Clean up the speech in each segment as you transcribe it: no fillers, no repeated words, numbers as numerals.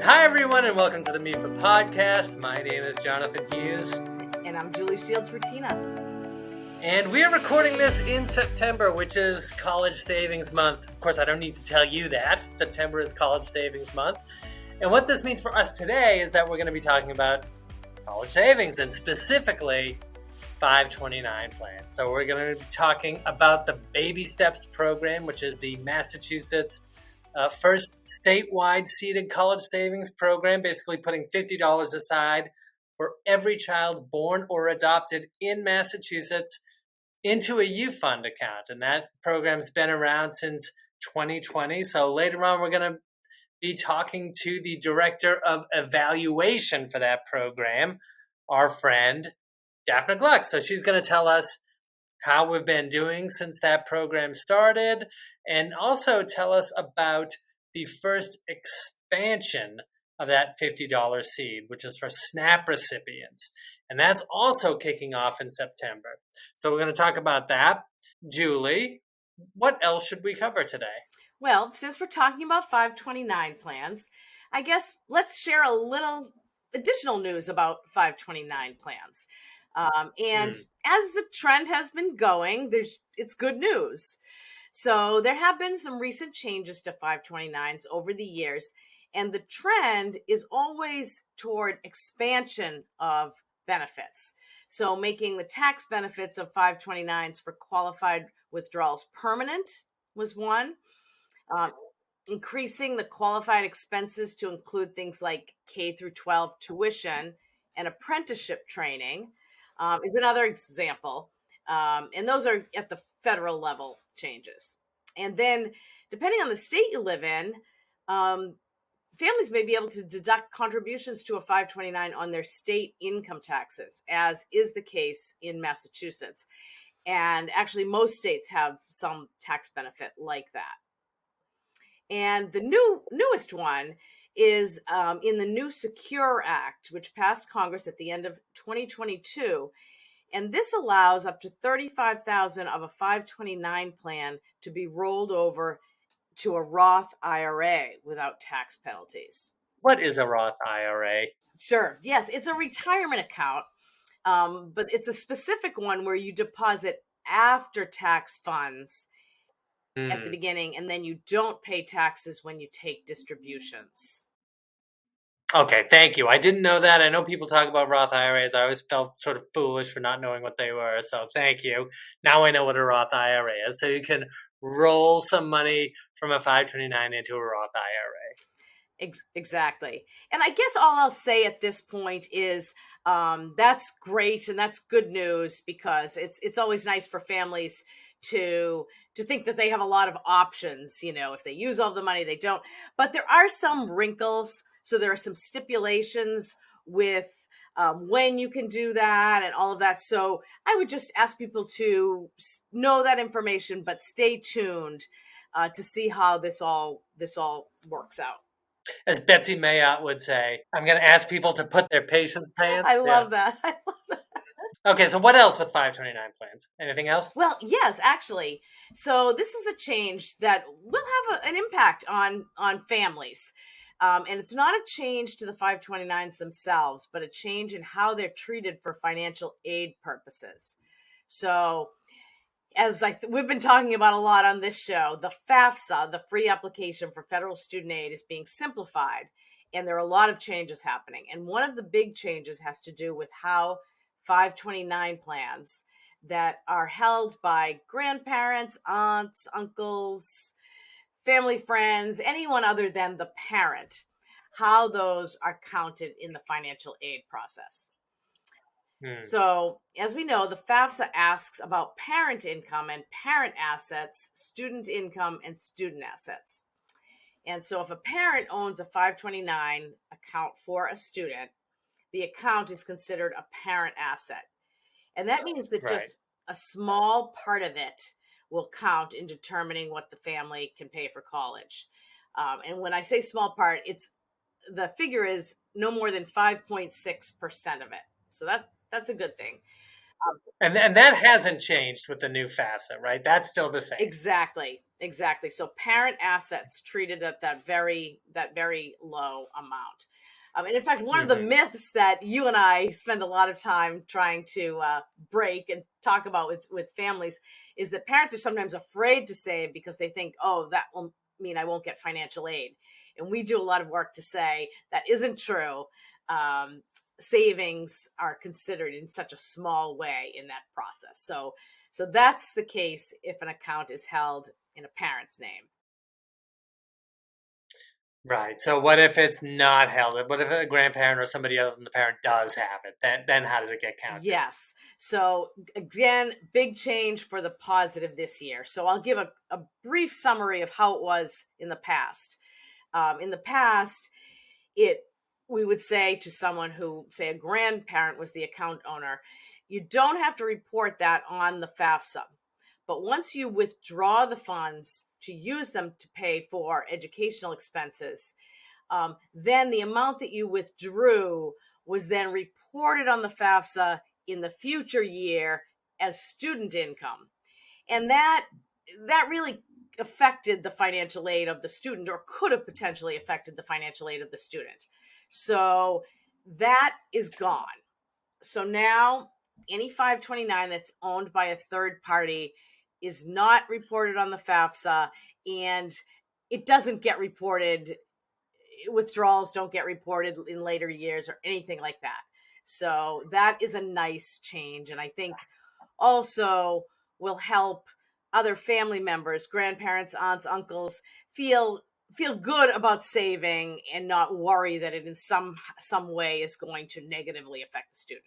Hi, everyone, and welcome to the MEFA podcast. My name is Jonathan Hughes. And I'm Julie Shields-Rutyna. And we are recording this in September, which is College Savings Month. Of course, I don't need to tell you that. September is College Savings Month. And what this means for us today is that we're going to be talking about college savings and specifically 529 plans. So we're going to be talking about the BabySteps Program, which is the Massachusetts first statewide seeded college savings program, basically putting $50 aside for every child born or adopted in Massachusetts into a U.Fund account. And that program's been around since 2020. So later on, we're going to be talking to the director of evaluation for that program, our friend, Daphna Gluck. So she's going to tell us how we've been doing since that program started, and also tell us about the first expansion of that $50 seed, which is for SNAP recipients. And that's also kicking off in September. So we're going to talk about that. Julie, what else should we cover today? Well, since we're talking about 529 plans, I guess let's share a little additional news about 529 plans. As the trend has been going, it's good news. So there have been some recent changes to 529s over the years, and the trend is always toward expansion of benefits. So making the tax benefits of 529s for qualified withdrawals permanent was one. Increasing the qualified expenses to include things like K through 12 tuition and apprenticeship training is another example. And those are at the federal level changes. And then depending on the state you live in, families may be able to deduct contributions to a 529 on their state income taxes, as is the case in Massachusetts. And actually, most states have some tax benefit like that. And the newest one is in the new Secure Act, which passed Congress at the end of 2022. And this allows up to $35,000 of a 529 plan to be rolled over to a Roth IRA without tax penalties. What is a Roth IRA? Sure. Yes, it's a retirement account, but it's a specific one where you deposit after-tax funds at the beginning, and then you don't pay taxes when you take distributions. Okay, thank you. I didn't know that. I know people talk about Roth IRAs. I always felt sort of foolish for not knowing what they were. So thank you. Now I know what a Roth IRA is. So you can roll some money from a 529 into a Roth IRA. Exactly. And I guess all I'll say at this point is that's great and that's good news, because it's always nice for families to think that they have a lot of options. You know, if they use all the money, they don't. But there are some wrinkles. So there are some stipulations with when you can do that and all of that. So I would just ask people to know that information, but stay tuned to see how this all works out. As Betsy Mayotte would say, I'm going to ask people to put their patience pants. I love that. Okay, so what else with 529 plans? Anything else? Well, yes, actually. So this is a change that will have an impact on families. And it's not a change to the 529s themselves, but a change in how they're treated for financial aid purposes. So as we've been talking about a lot on this show, the FAFSA, the free application for federal student aid, is being simplified. And there are a lot of changes happening. And one of the big changes has to do with how 529 plans that are held by grandparents, aunts, uncles, family friends, anyone other than the parent, how those are counted in the financial aid process. So, as we know, the FAFSA asks about parent income and parent assets, student income, and student assets. And so if a parent owns a 529 account for a student, the account is considered a parent asset. And that means that just a small part of it will count in determining what the family can pay for college. And when I say small part, the figure is no more than 5.6% of it. So that's a good thing. And that hasn't changed with the new FAFSA, right? That's still the same. Exactly. So parent assets treated at that very low amount. And in fact, one of the myths that you and I spend a lot of time trying to break and talk about with families is that parents are sometimes afraid to save because they think, oh, that will mean I won't get financial aid. And we do a lot of work to say that isn't true. Savings are considered in such a small way in that process. So that's the case if an account is held in a parent's name. Right. So what if it's not held? What if a grandparent or somebody other than the parent does have it? Then how does it get counted? Yes. So again, big change for the positive this year. So I'll give a brief summary of how it was in the past. In the past, we would say to someone who, say, a grandparent was the account owner, you don't have to report that on the FAFSA. But once you withdraw the funds to use them to pay for educational expenses, then the amount that you withdrew was then reported on the FAFSA in the future year as student income. And that really affected the financial aid of the student, or could have potentially affected the financial aid of the student. So that is gone. So now any 529 that's owned by a third party is not reported on the FAFSA, and it doesn't get reported. Withdrawals don't get reported in later years or anything like that. So that is a nice change, and I think also will help other family members, grandparents, aunts, uncles, feel good about saving and not worry that it in some way is going to negatively affect the student.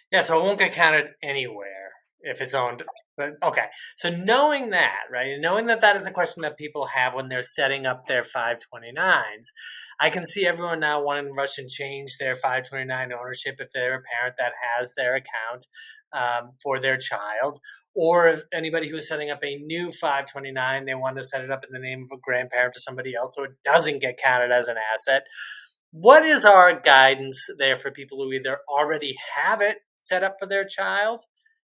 Yeah, so it won't get counted anywhere if it's owned. But okay, so knowing that, right, knowing that is a question that people have when they're setting up their 529s, I can see everyone now wanting to rush and change their 529 ownership if they're a parent that has their account for their child, or if anybody who's setting up a new 529, they want to set it up in the name of a grandparent or somebody else so it doesn't get counted as an asset. What is our guidance there for people who either already have it set up for their child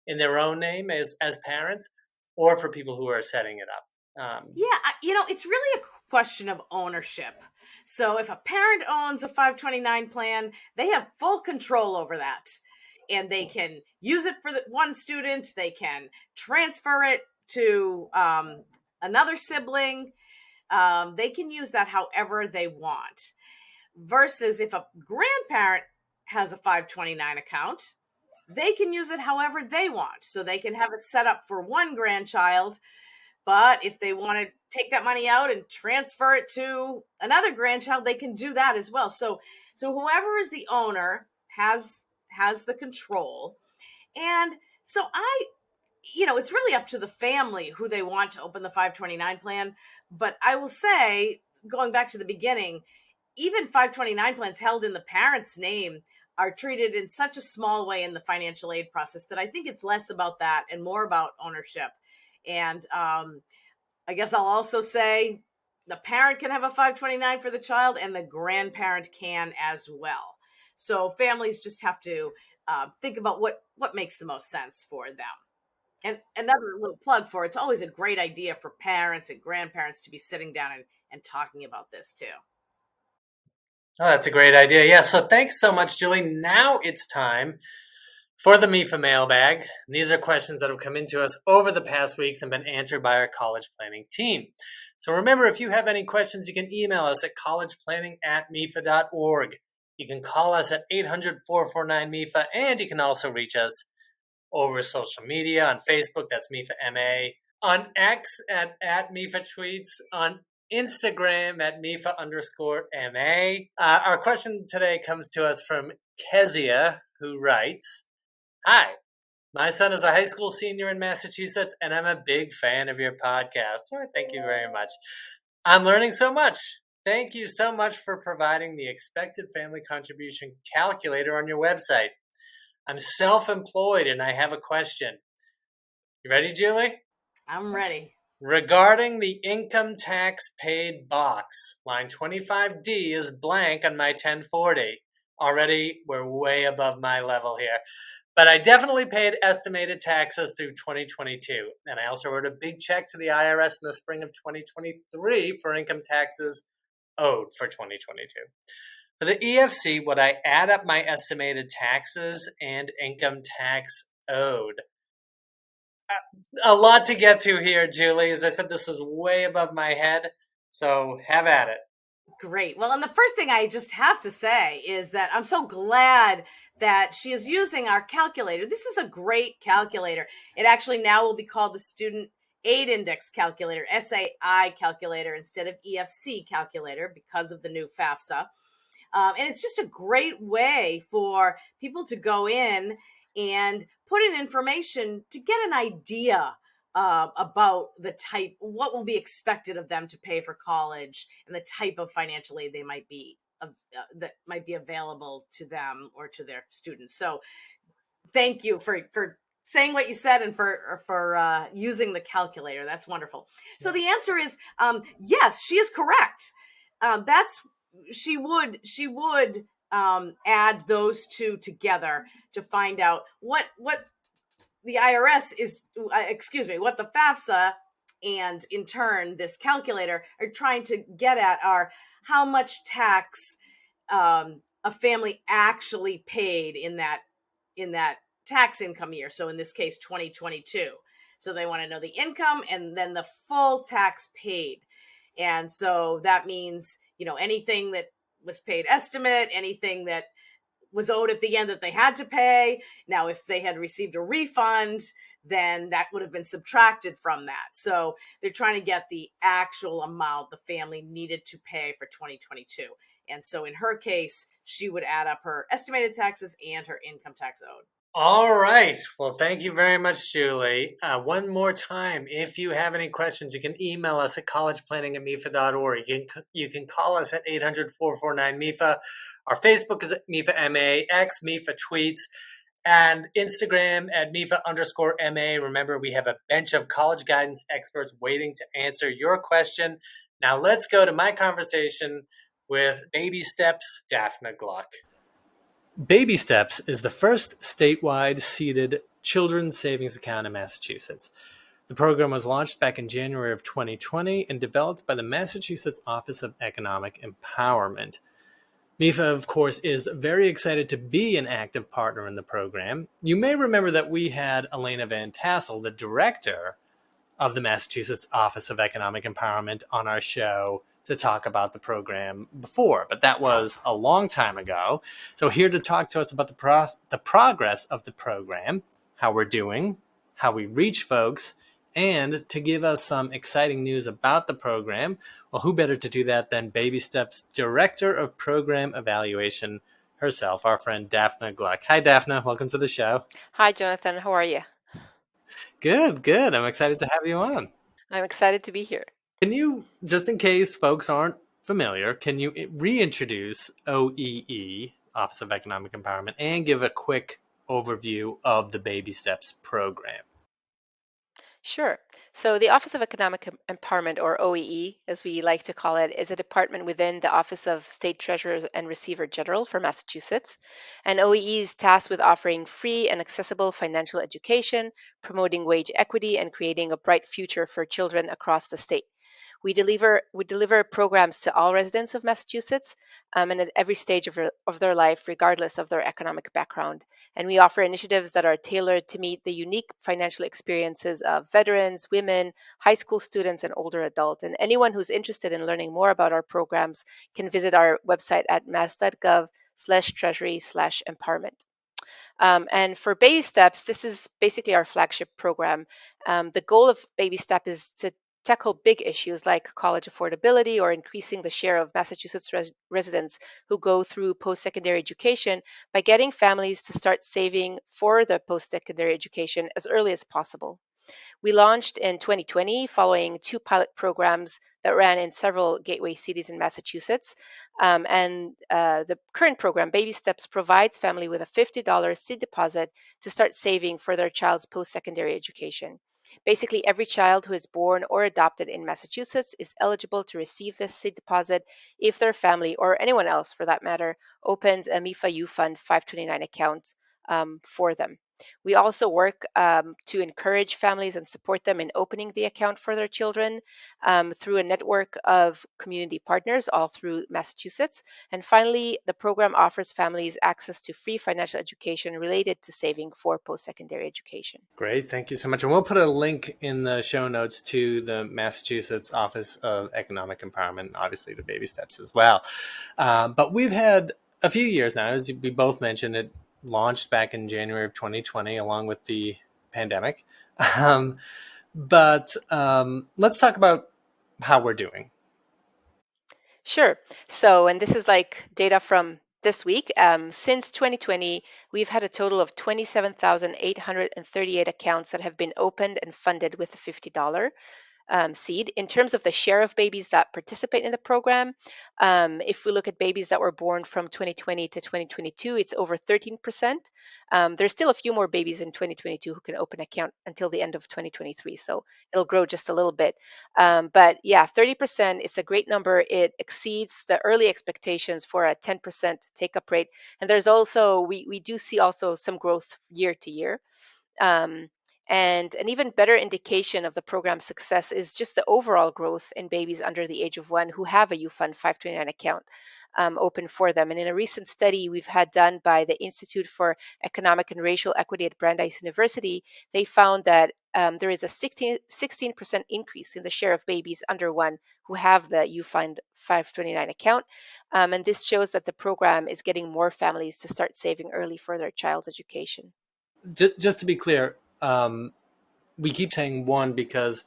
in their own name as parents, or for people who are setting it up? It's really a question of ownership. So if a parent owns a 529 plan, they have full control over that. And they can use it for one student. They can transfer it to another sibling. They can use that however they want. Versus if a grandparent has a 529 account, they can use it however they want. So they can have it set up for one grandchild, but if they want to take that money out and transfer it to another grandchild, they can do that as well. So whoever is the owner has the control. And so it's really up to the family who they want to open the 529 plan. But I will say, going back to the beginning, even 529 plans held in the parent's name are treated in such a small way in the financial aid process that I think it's less about that and more about ownership. And I guess I'll also say the parent can have a 529 for the child, and the grandparent can as well. So families just have to think about what makes the most sense for them. And another little plug for it's always a great idea for parents and grandparents to be sitting down and talking about this too. Oh, that's a great idea. Yeah, so thanks so much, Julie. Now it's time for the MEFA Mailbag. These are questions that have come into us over the past weeks and been answered by our college planning team. So remember, if you have any questions, you can email us at collegeplanning@mefa.org. You can call us at 800-449-MEFA, and you can also reach us over social media on Facebook, that's MEFA MA, on X at MEFA Tweets, on Instagram at MEFA_MA. Our question today comes to us from Kezia, who writes, "Hi, my son is a high school senior in Massachusetts, and I'm a big fan of your podcast." All right, thank you very much. "I'm learning so much. Thank you so much for providing the expected family contribution calculator on your website. I'm self-employed, and I have a question." You ready, Julie? I'm ready. "Regarding the income tax paid box, line 25D is blank on my 1040. Already, we're way above my level here. But I definitely paid estimated taxes through 2022. And I also wrote a big check to the IRS in the spring of 2023 for income taxes owed for 2022. For the EFC, would I add up my estimated taxes and income tax owed? A lot to get to here, Julie. As I said, this is way above my head. So have at it. Great. Well, and the first thing I just have to say is that I'm so glad that she is using our calculator. This is a great calculator. It actually now will be called the Student Aid Index Calculator, SAI calculator, instead of EFC calculator because of the new FAFSA. And it's just a great way for people to go in and put in information to get an idea about the type, what will be expected of them to pay for college, and the type of financial aid they might be that might be available to them or to their students. So, thank you for saying what you said and for using the calculator. That's wonderful. So the answer is yes, she is correct. That's she would add those two together to find out what the IRS is, what the FAFSA and in turn this calculator are trying to get at are how much tax a family actually paid in that tax income year. So in this case, 2022. So they want to know the income and then the full tax paid. And so that means, anything that was paid estimate, anything that was owed at the end that they had to pay. Now, if they had received a refund, then that would have been subtracted from that. So they're trying to get the actual amount the family needed to pay for 2022. And so in her case, she would add up her estimated taxes and her income tax owed. All right. Well, thank you very much, Julie. One more time, if you have any questions, you can email us at collegeplanning@mefa.org. You can call us at 800-449-MEFA. Our Facebook is at MEFA MAX, MEFA Tweets, and Instagram at MEFA_MA. Remember, we have a bench of college guidance experts waiting to answer your question. Now let's go to my conversation with BabySteps Daphna Gluck. BabySteps is the first statewide seeded children's savings account in Massachusetts. The program was launched back in January of 2020 and developed by the Massachusetts Office of Economic Empowerment. MEFA, of course, is very excited to be an active partner in the program. You may remember that we had Elena Van Tassel, the director of the Massachusetts Office of Economic Empowerment, on our show to talk about the program before, but that was a long time ago. So here to talk to us about the progress of the program, how we're doing, how we reach folks, and to give us some exciting news about the program, well, who better to do that than BabySteps Director of Program Evaluation herself, our friend Daphna Gluck. Hi, Daphna. Welcome to the show. Hi, Jonathan. How are you? Good, good. I'm excited to have you on. I'm excited to be here. Can you, just in case folks aren't familiar, can you reintroduce OEE, Office of Economic Empowerment, and give a quick overview of the BabySteps program? Sure. So the Office of Economic Empowerment, or OEE, as we like to call it, is a department within the Office of State Treasurer and Receiver General for Massachusetts. And OEE is tasked with offering free and accessible financial education, promoting wage equity, and creating a bright future for children across the state. We deliver programs to all residents of Massachusetts and at every stage of their life, regardless of their economic background. And we offer initiatives that are tailored to meet the unique financial experiences of veterans, women, high school students, and older adults. And anyone who's interested in learning more about our programs can visit our website at mass.gov/treasury/empowerment. And for BabySteps, this is basically our flagship program. The goal of BabyStep is to tackle big issues like college affordability or increasing the share of Massachusetts residents who go through post-secondary education by getting families to start saving for the post-secondary education as early as possible. We launched in 2020 following 2 pilot programs that ran in several gateway cities in Massachusetts. The current program, BabySteps, provides family with a $50 seed deposit to start saving for their child's post-secondary education. Basically, every child who is born or adopted in Massachusetts is eligible to receive this seed deposit if their family, or anyone else for that matter, opens a MEFA U.Fund 529 account for them. We also work to encourage families and support them in opening the account for their children through a network of community partners all through Massachusetts. And finally, the program offers families access to free financial education related to saving for post-secondary education. Great, thank you so much. And we'll put a link in the show notes to the Massachusetts Office of Economic Empowerment, and obviously to Baby Steps as well. But we've had a few years now, as we both mentioned. It launched back in January of 2020, along with the pandemic. But let's talk about how we're doing. Sure. So, and this is like data from this week. Since 2020, we've had a total of 27,838 accounts that have been opened and funded with a $50 seed. In terms of the share of babies that participate in the program, if we look at babies that were born from 2020 to 2022, it's over 13%. There's still a few more babies in 2022 who can open an account until the end of 2023, so it'll grow just a little bit. But yeah, 30% is a great number. It exceeds the early expectations for a 10% take-up rate. And there's also, we do see also some growth year to year. Um, and an even better indication of the program's success is just the overall growth in babies under the age of 1 who have a U.Fund 529 account open for them. And in a recent study we've had done by the Institute for Economic and Racial Equity at Brandeis University, they found that there is a 16% increase in the share of babies under 1 who have the U.Fund 529 account. And this shows that the program is getting more families to start saving early for their child's education. Just to be clear, we keep saying 1 because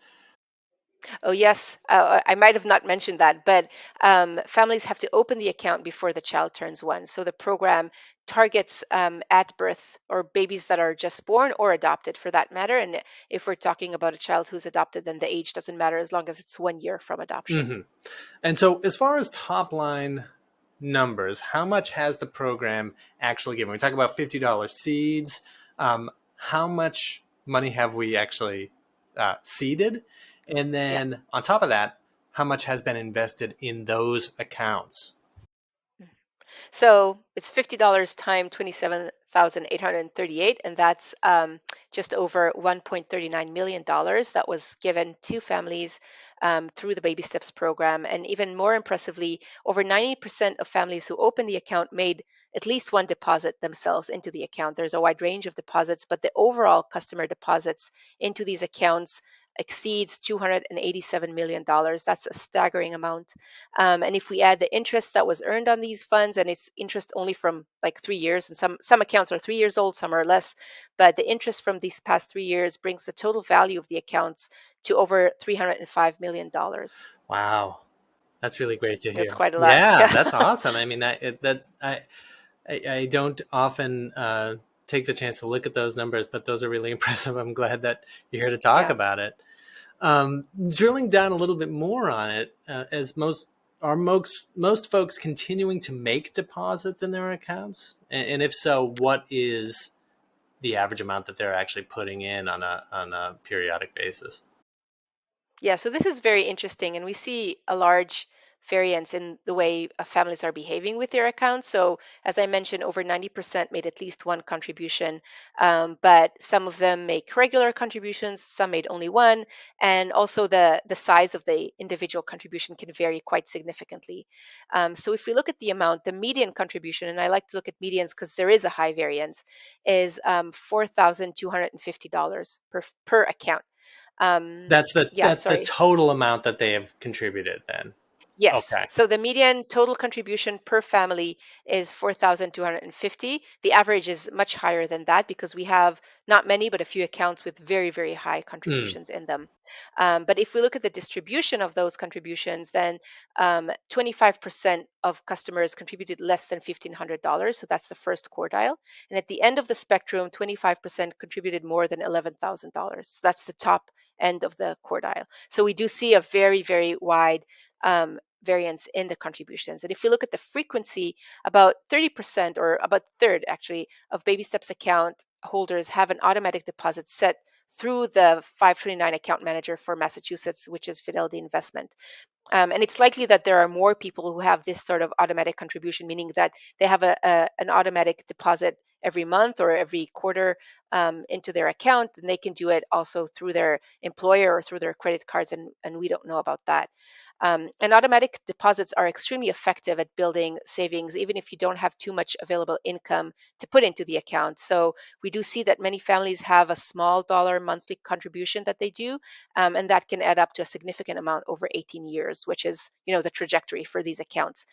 Oh, yes. I might have not mentioned that, but families have to open the account before the child turns 1. So the program targets at birth or babies that are just born or adopted for that matter. And if we're talking about a child who's adopted, then the age doesn't matter as long as it's 1 year from adoption. Mm-hmm. And so as far as top line numbers, how much has the program actually given? We talk about $50 seeds. How much money have we actually seeded? And Yeah. then on top of that, how much has been invested in those accounts? So it's $50 times 27,838, and that's just over $1.39 million that was given to families through the Baby Steps program. And even more impressively, over 90% of families who opened the account made at least one deposit themselves into the account. There's a wide range of deposits, but the overall customer deposits into these accounts exceeds $287 million. That's a staggering amount. And if we add the interest that was earned on these funds, and it's interest only from like 3 years, and some accounts are 3 years old, some are less, but the interest from these past 3 years brings the total value of the accounts to over $305 million. Wow, that's really great to That's hear. quite a lot. Yeah, Yeah. that's awesome. I mean, I don't often take the chance to look at those numbers, but those are really impressive. I'm glad that you're here to talk Yeah. about it. Drilling down a little bit more on it, as most folks continuing to make deposits in their accounts, and if so, what is the average amount that they're actually putting in on a periodic basis? Yeah, so this is very interesting, and we see a large variance in the way families are behaving with their accounts. So, as I mentioned, over 90% made at least one contribution, but some of them make regular contributions, some made only one, and also the size of the individual contribution can vary quite significantly. So, if we look at the amount, the median contribution, and I like to look at medians because there is a high variance, is $4,250 per account. That's the Yeah, that's the sorry. total amount that they have contributed. Then, Yes. okay. So the median total contribution per family is 4,250. The average is much higher than that because we have not many, but a few accounts with very, very high Mm. contributions in them. But if we look at the distribution of those contributions, then 25% of customers contributed less than $1,500. So that's the first quartile. And at the end of the spectrum, 25% contributed more than $11,000. So that's the top end of the quartile. So we do see a very, very wide variance in the contributions. And if we look at the frequency, about 30% or about a third actually of Baby Steps account holders have an automatic deposit set through the 529 account manager for Massachusetts, which is Fidelity Investment. And it's likely that there are more people who have this sort of automatic contribution, meaning that they have an automatic deposit every month or every quarter into their account, and they can do it also through their employer or through their credit cards, and we don't know about that. And automatic deposits are extremely effective at building savings, even if you don't have too much available income to put into the account. So we do see that many families have a small dollar monthly contribution that they do, and that can add up to a significant amount over 18 years, which is, the trajectory for these accounts.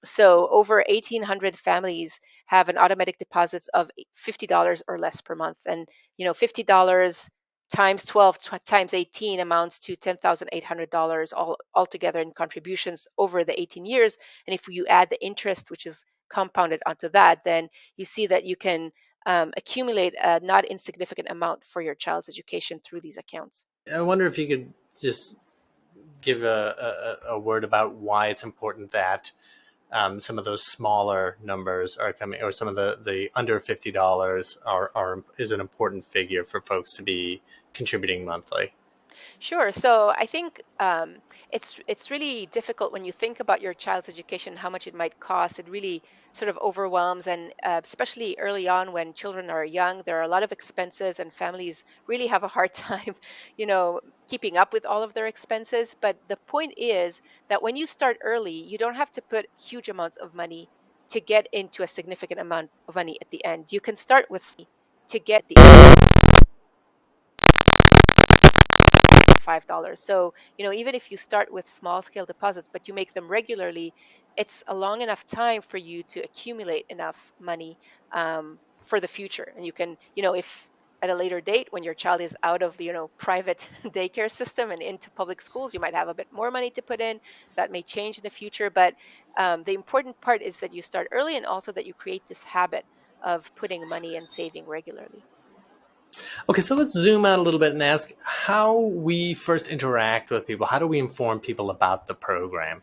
So over 1,800 families have an automatic deposits of $50 or less per month, and $50 times 12 times 18 amounts to $10,800 all altogether in contributions over the 18 years. And if you add the interest, which is compounded onto that, then you see that you can accumulate a not insignificant amount for your child's education through these accounts. I wonder if you could just give a word about why it's important that some of those smaller numbers are coming, or some of the under $50 is an important figure for folks to be contributing monthly. Sure. So I think it's really difficult when you think about your child's education, how much it might cost. It really sort of overwhelms, and especially early on when children are young, there are a lot of expenses, and families really have a hard time, you know, keeping up with all of their expenses. But the point is that when you start early, you don't have to put huge amounts of money to get into a significant amount of money at the end. You can start with to get the $5. So, even if you start with small scale deposits, but you make them regularly, it's a long enough time for you to accumulate enough money for the future. And you can, if at a later date when your child is out of the private daycare system and into public schools, you might have a bit more money to put in. That may change in the future, but the important part is that you start early, and also that you create this habit of putting money and saving regularly. Okay, so let's zoom out a little bit and ask how we first interact with people. How do we inform people about the program?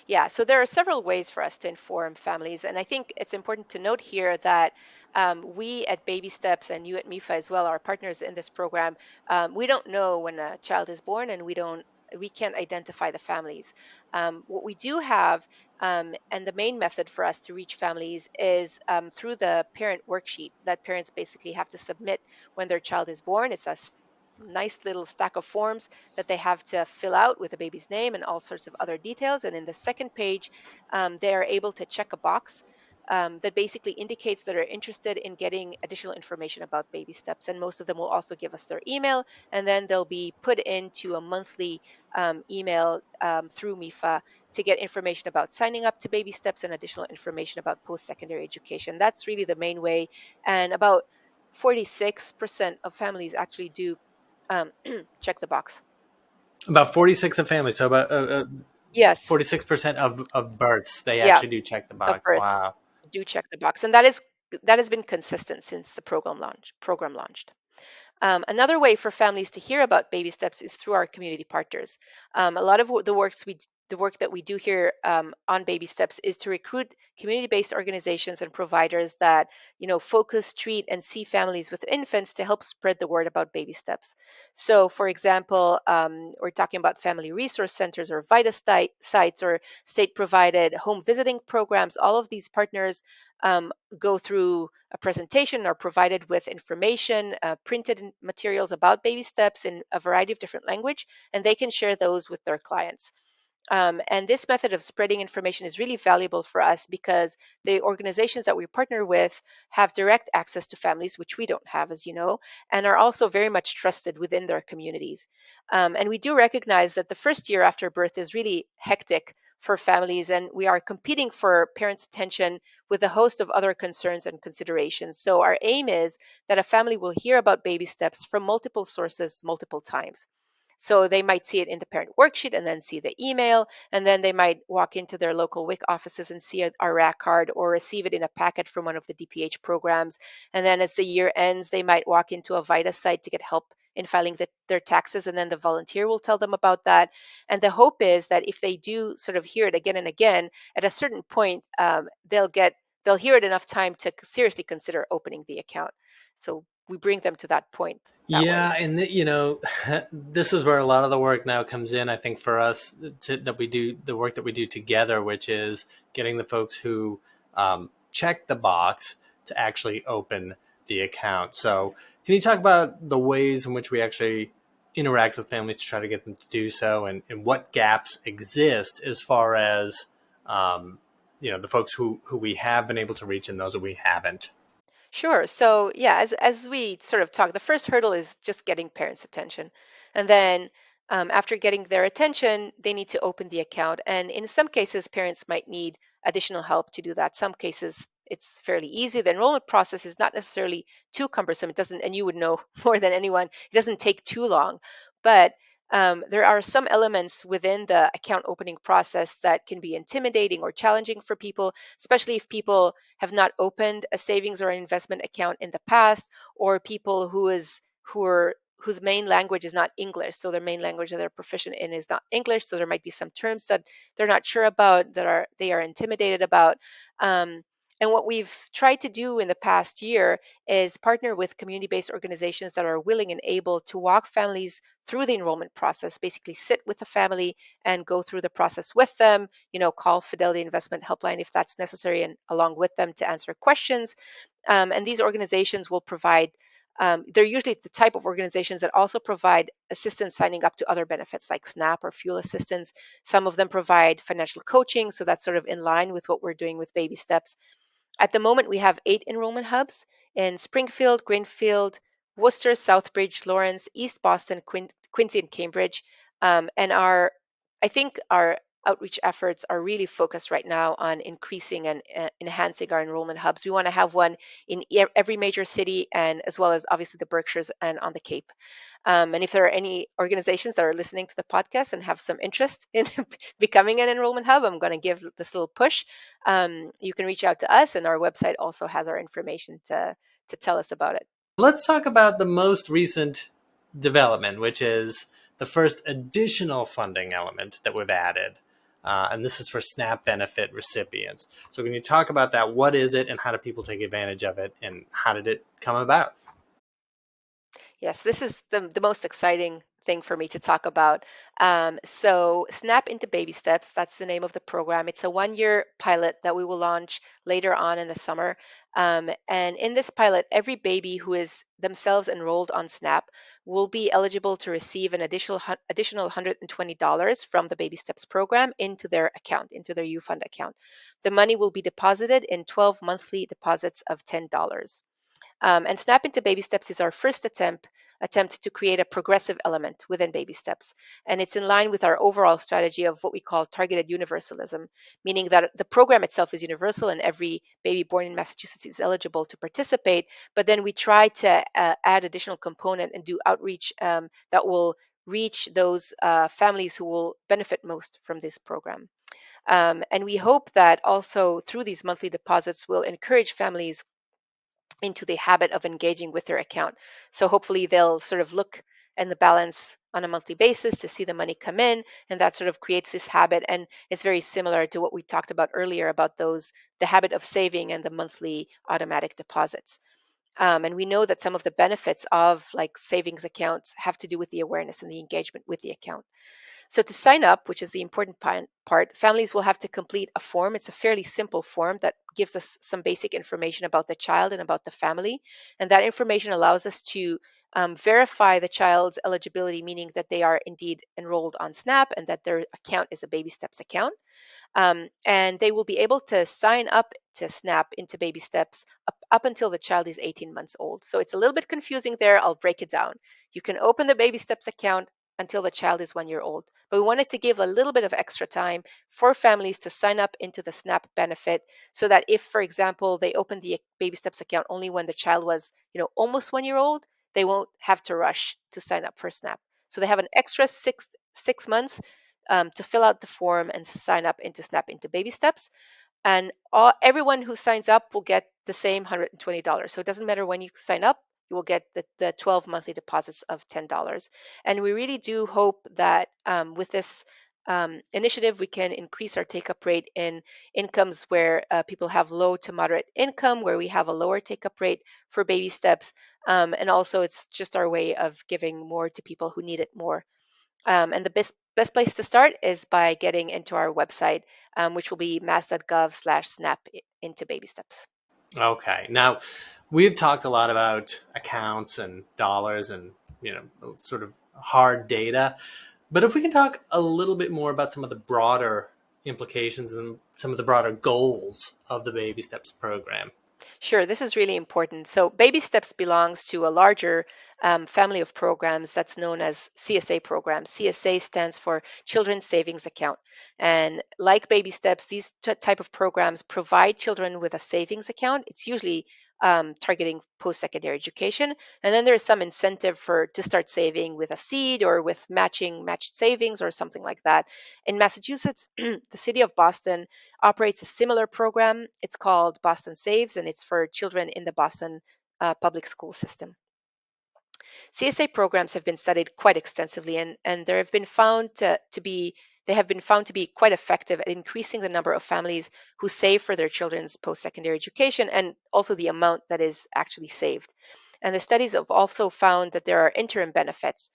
Yeah, so there are several ways for us to inform families. And I think it's important to note here that we at Baby Steps and you at MEFA as well, our partners in this program, we don't know when a child is born, and we can't identify the families. What we do have, and the main method for us to reach families is through the parent worksheet that parents basically have to submit when their child is born. It's a nice little stack of forms that they have to fill out with the baby's name and all sorts of other details. And in the second page, they are able to check a box that basically indicates that they're interested in getting additional information about baby steps. And most of them will also give us their email, and then they'll be put into a monthly email through MEFA to get information about signing up to baby steps and additional information about post-secondary education. That's really the main way. And about 46% of families actually do um, check the box. About 46 of families, so about Yes, 46% of births, they yeah, actually do check the of box. birth Wow. do check the box, and that has been consistent since the program launched. Another way for families to hear about baby steps is through our community partners. A lot of the work that we do here on baby steps is to recruit community-based organizations and providers that focus, treat, and see families with infants to help spread the word about baby steps. So, for example, we're talking about family resource centers or sites or state-provided home visiting programs. All of these partners go through a presentation, are provided with information, printed materials about baby steps in a variety of different language, and they can share those with their clients. And this method of spreading information is really valuable for us because the organizations that we partner with have direct access to families, which we don't have, as you know, and are also very much trusted within their communities. And we do recognize that the first year after birth is really hectic for families, and we are competing for parents' attention with a host of other concerns and considerations. So, our aim is that a family will hear about baby steps from multiple sources multiple times. So they might see it in the parent worksheet and then see the email, and then they might walk into their local WIC offices and see our RAC card or receive it in a packet from one of the DPH programs. And then as the year ends, they might walk into a VITA site to get help in filing their taxes, and then the volunteer will tell them about that. And the hope is that if they do sort of hear it again and again, at a certain point, they'll hear it enough time to seriously consider opening the account. So we bring them to that point that Yeah, way. and this is where a lot of the work now comes in. I think for us that we do the work that we do together, which is getting the folks who check the box to actually open the account. So, can you talk about the ways in which we actually interact with families to try to get them to do so, and what gaps exist as far as the folks who we have been able to reach and those that we haven't? Sure. So yeah, as we sort of talk, the first hurdle is just getting parents' attention, and then after getting their attention, they need to open the account. And in some cases, parents might need additional help to do that. Some cases, it's fairly easy. The enrollment process is not necessarily too cumbersome. It doesn't, and you would know more than anyone, it doesn't take too long. But there are some elements within the account opening process that can be intimidating or challenging for people, especially if people have not opened a savings or an investment account in the past, or people whose main language is not English. So their main language that they're proficient in is not English. So there might be some terms that they're not sure about, that they are intimidated about. Um, and what we've tried to do in the past year is partner with community-based organizations that are willing and able to walk families through the enrollment process, basically sit with the family and go through the process with them, call Fidelity Investment Helpline if that's necessary, and along with them to answer questions. And these organizations will provide, they're usually the type of organizations that also provide assistance signing up to other benefits like SNAP or fuel assistance. Some of them provide financial coaching, so that's sort of in line with what we're doing with Baby Steps. At the moment, we have 8 enrollment hubs in Springfield, Greenfield, Worcester, Southbridge, Lawrence, East Boston, Quincy, and Cambridge. And I think our outreach efforts are really focused right now on increasing and enhancing our enrollment hubs. We want to have one in every major city, and as well as obviously the Berkshires and on the Cape. And if there are any organizations that are listening to the podcast and have some interest in becoming an enrollment hub, I'm going to give this little push. You can reach out to us, and our website also has our information to tell us about it. Let's talk about the most recent development, which is the first additional funding element that we've added. And this is for SNAP benefit recipients. So, can you talk about that? What is it, and how do people take advantage of it, and how did it come about? Yes, this is the most exciting thing for me to talk about. So, Snap into Baby Steps, that's the name of the program. It's a 1-year pilot that we will launch later on in the summer. And in this pilot, every baby who is themselves enrolled on Snap will be eligible to receive an additional $120 from the Baby Steps program into their account, into their U.Fund account. The money will be deposited in 12 monthly deposits of $10. And Snap into Baby Steps is our first attempt to create a progressive element within Baby Steps. And it's in line with our overall strategy of what we call targeted universalism, meaning that the program itself is universal and every baby born in Massachusetts is eligible to participate. But then we try to add additional component and do outreach that will reach those families who will benefit most from this program. And we hope that also through these monthly deposits will encourage families into the habit of engaging with their account. So hopefully they'll sort of look and the balance on a monthly basis to see the money come in, and that sort of creates this habit. And it's very similar to what we talked about earlier about the habit of saving and the monthly automatic deposits. And we know that some of the benefits of like savings accounts have to do with the awareness and the engagement with the account. So to sign up, which is the important part, families will have to complete a form. It's a fairly simple form that gives us some basic information about the child and about the family. And that information allows us to verify the child's eligibility, meaning that they are indeed enrolled on SNAP and that their account is a Baby Steps account. And they will be able to sign up to SNAP into Baby Steps up until the child is 18 months old. So it's a little bit confusing there. I'll break it down. You can open the Baby Steps account until the child is 1 year old. But we wanted to give a little bit of extra time for families to sign up into the SNAP benefit so that if, for example, they open the Baby Steps account only when the child was, almost 1 year old, they won't have to rush to sign up for SNAP. So they have an extra six months to fill out the form and sign up into Snap into Baby Steps. And everyone who signs up will get the same $120. So it doesn't matter when you sign up, you will get the 12 monthly deposits of $10. And we really do hope that with this initiative, we can increase our take-up rate in incomes where people have low to moderate income, where we have a lower take-up rate for baby steps. And also, it's just our way of giving more to people who need it more. And the best place to start is by getting into our website, which will be mass.gov/snap into baby steps. Okay. Now, we've talked a lot about accounts and dollars and, sort of hard data. But if we can talk a little bit more about some of the broader implications and some of the broader goals of the Baby Steps program. Sure, this is really important. So, Baby Steps belongs to a larger family of programs that's known as CSA programs. CSA stands for Children's Savings Account. And like Baby Steps, these type of programs provide children with a savings account. It's usually targeting post-secondary education. And then there's some incentive to start saving with a seed or with matched savings or something like that. In Massachusetts, the city of Boston operates a similar program. It's called Boston Saves, and it's for children in the Boston public school system. CSA programs have been studied quite extensively, and there have been found to be they have been found to be quite effective at increasing the number of families who save for their children's post-secondary education and also the amount that is actually saved. And the studies have also found that there are interim benefits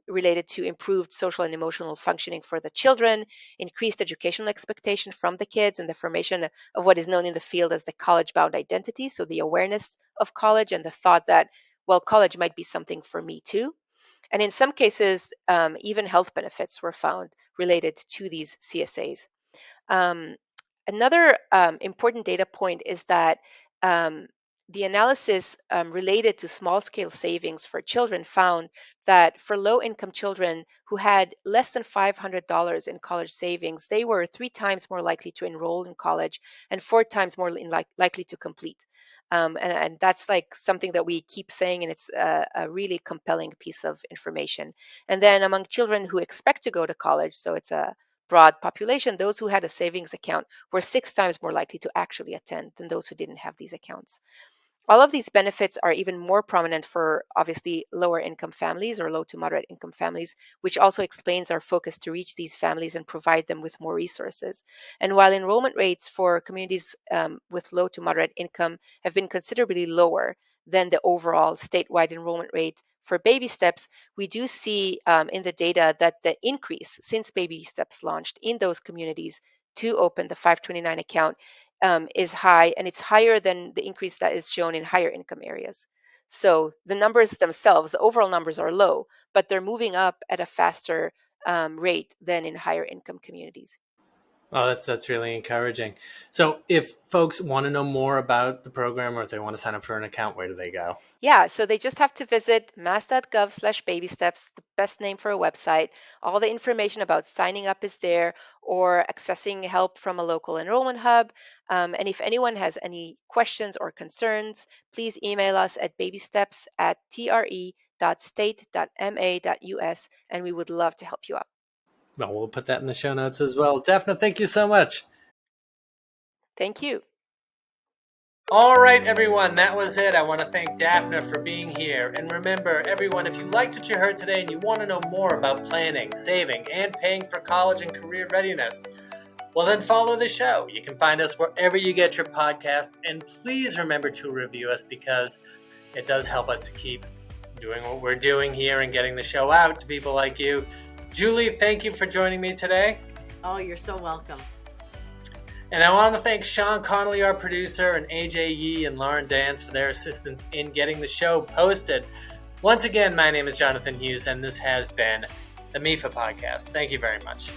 related to improved social and emotional functioning for the children, increased educational expectation from the kids, and the formation of what is known in the field as the college-bound identity. So the awareness of college and the thought that, well, college might be something for me too. And in some cases, even health benefits were found related to these CSAs. Um, Another important data point is that um, the analysis related to small scale savings for children found that for low income children who had less than $500 in college savings, they were 3 times more likely to enroll in college and 4 times more likely to complete. And that's like something that we keep saying, and it's a really compelling piece of information. And then among children who expect to go to college, so it's a broad population, those who had a savings account were 6 times more likely to actually attend than those who didn't have these accounts. All of these benefits are even more prominent for obviously lower income families or low to moderate income families, which also explains our focus to reach these families and provide them with more resources. And while enrollment rates for communities with low to moderate income have been considerably lower than the overall statewide enrollment rate for baby steps, we do see in the data that the increase since baby steps launched in those communities to open the 529 account is high, and it's higher than the increase that is shown in higher income areas. So the numbers themselves, the overall numbers are low, but they're moving up at a faster rate than in higher income communities. Well, that's really encouraging. So if folks want to know more about the program or if they want to sign up for an account, where do they go? Yeah, so they just have to visit mass.gov/babysteps, the best name for a website. All the information about signing up is there or accessing help from a local enrollment hub. And if anyone has any questions or concerns, please email us at babysteps@tre.state.ma.us, and we would love to help you out. Well, we'll put that in the show notes as well. Daphna, thank you so much. Thank you. All right, everyone, that was it. I want to thank Daphna for being here. And remember, everyone, if you liked what you heard today and you want to know more about planning, saving, and paying for college and career readiness, well, then follow the show. You can find us wherever you get your podcasts. And please remember to review us because it does help us to keep doing what we're doing here and getting the show out to people like you. Julie, thank you for joining me today. Oh, you're so welcome. And I want to thank Sean Connolly, our producer, and AJ Yee and Lauren Dance for their assistance in getting the show posted. Once again, my name is Jonathan Hughes, and this has been the MEFA Podcast. Thank you very much.